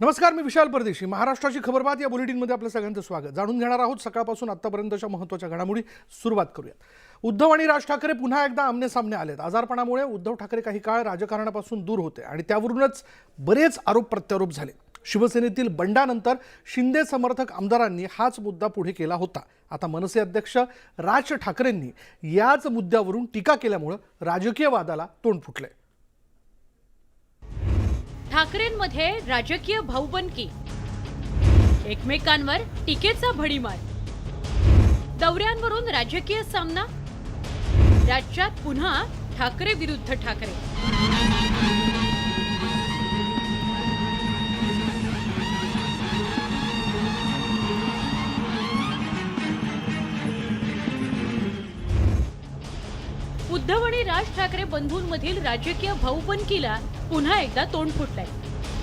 नमस्कार, मी विशाल परदेशी. महाराष्ट्राची खबरबात या बुलेटिनमध्ये आपलं सगळ्यांचं स्वागत. जाणून घेणार आहोत सकाळपासून आतापर्यंतच्या महत्त्वाच्या घडामोडी. सुरुवात करूयात. उद्धव आणि राज ठाकरे पुन्हा एकदा आमने-सामने आलेत. आजारपणामुळे उद्धव ठाकरे काही काळ राजकारणापासून दूर होते आणि त्यावरूनच बरेच आरोप प्रत्यारोप झाले. शिवसेनेतील बंडानंतर शिंदे समर्थक आमदारांनी हाच मुद्दा पुढे केला होता. आता मनसे अध्यक्ष राज ठाकरेंनी याच मुद्द्यावरून टीका केल्यामुळे राजकीय वादाला तोंड फुटले. ठाकरेंमध्ये राजकीय भाऊबंदकी, एकमेकांवर टीकेचा भडीमार, दौऱ्यांवरून राजकीय सामना, राज्यात पुन्हा ठाकरे विरुद्ध ठाकरे. उद्धव आणि राज ठाकरे बंधूंमधील राजकीय भाऊबंदकीला पुन्हा एकदा तोंड फुटलंय.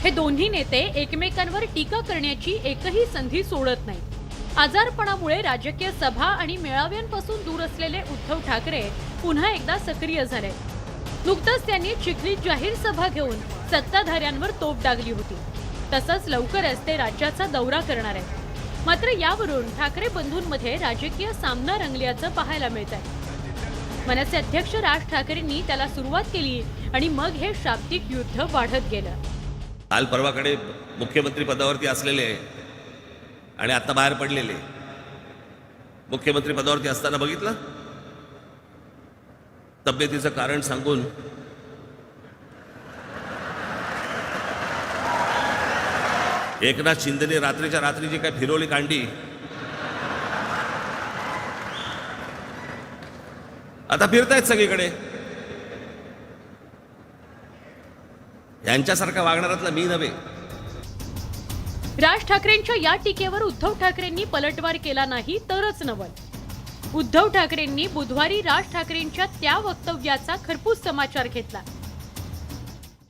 हे दोन्ही नेते एकमेकांवर टीका करण्याची एकही संधी सोडत नाहीत. आजारपणामुळे राजकीय सभा आणि मेळाव्यांपासून दूर असलेले उद्धव ठाकरे पुन्हा एकदा सक्रिय झाले. नुकतंच त्यांनी चिखलीत जाहीर सभा घेऊन सत्ताधाऱ्यांवर तोफ डागली होती. तसंच लवकरच ते राज्याचा दौरा करणार आहेत. मात्र यावरून ठाकरे बंधूंमध्ये राजकीय सामना रंगल्याचं पाहायला मिळत आहे. मनसे अध्यक्ष राज ठाकरेंनी त्याला सुरुवात केली आणि मग हे शाब्दिक युद्ध वाढत गेलं. काल परवाकडे मुख्यमंत्री पदावरती असलेले आणि आता बाहेर पडलेले, मुख्यमंत्री पदावरती असताना बघितलं, तब्येतीचं कारण सांगून एकनाथ शिंदेने रात्रीच्या रात्री जी काय फिरवली कांडी, आता फिरतायत सगळीकडे. यांच्यासारखा वागणारातला मी नव्हे. राज ठाकरेंच्या या टीकेवर उद्धव ठाकरेंनी पलटवार केला नाही तरच नवल. उद्धव ठाकरेंनी बुधवारी राज ठाकरेंच्या त्या वक्तव्याचा खरपूस समाचार घेतला.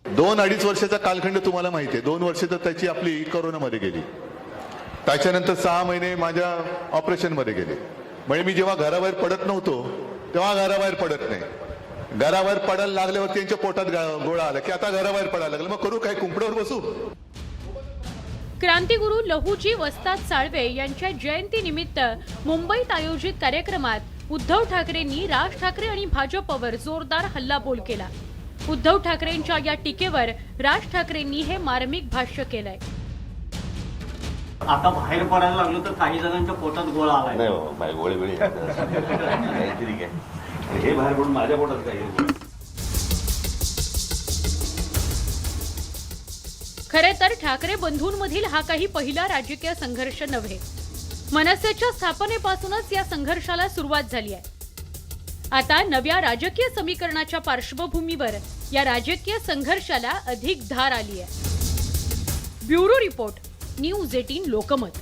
2-2.5 वर्षाचा कालखंड तुम्हाला माहिती आहे. 2 वर्ष तर त्याची आपली कोरोनामध्ये गेली. त्याच्यानंतर 6 महिने माझ्या ऑपरेशनमध्ये गेले. म्हणजे मी जेव्हा घराबाहेर पडत नव्हतो तेव्हा घराबाहेर पडत नाही. घराबाहेर पडायला लागल्यावर त्यांच्या पोटात गोळा आला की आता घराबाहेर पडायला लागलं, मग करू काय, कुंपड्यावर बसू. क्रांतिगुरू लहुजी वस्ताद साळवे यांच्या जयंतीनिमित्त मुंबईत आयोजित कार्यक्रमात उद्धव ठाकरेंनी राज ठाकरे आणि भाजपवर जोरदार हल्लाबोल केला. उद्धव ठाकरेंच्या या टीकेवर राज ठाकरेंनी हे मार्मिक भाष्य केलंय. आता बाहेर पडायला लागलो तर काही जणांच्या पोटात गोळा आलाय. नाही हो, बाय गोळे वेळी काहीतरी काय हे बाहेर पडून माझ्या पोटात काही. खरे तर ठाकरे बंधूंमधील हा काही पहिला राजकीय संघर्ष नव्हे. मनसेच्या स्थापनेपासूनच या संघर्षाला सुरुवात झाली आहे. आता नव्या राजकीय समीकरणाच्या पार्श्वभूमीवर या राजकीय संघर्षाला अधिक धार आली आहे. Bureau report, news 18 Lokmat.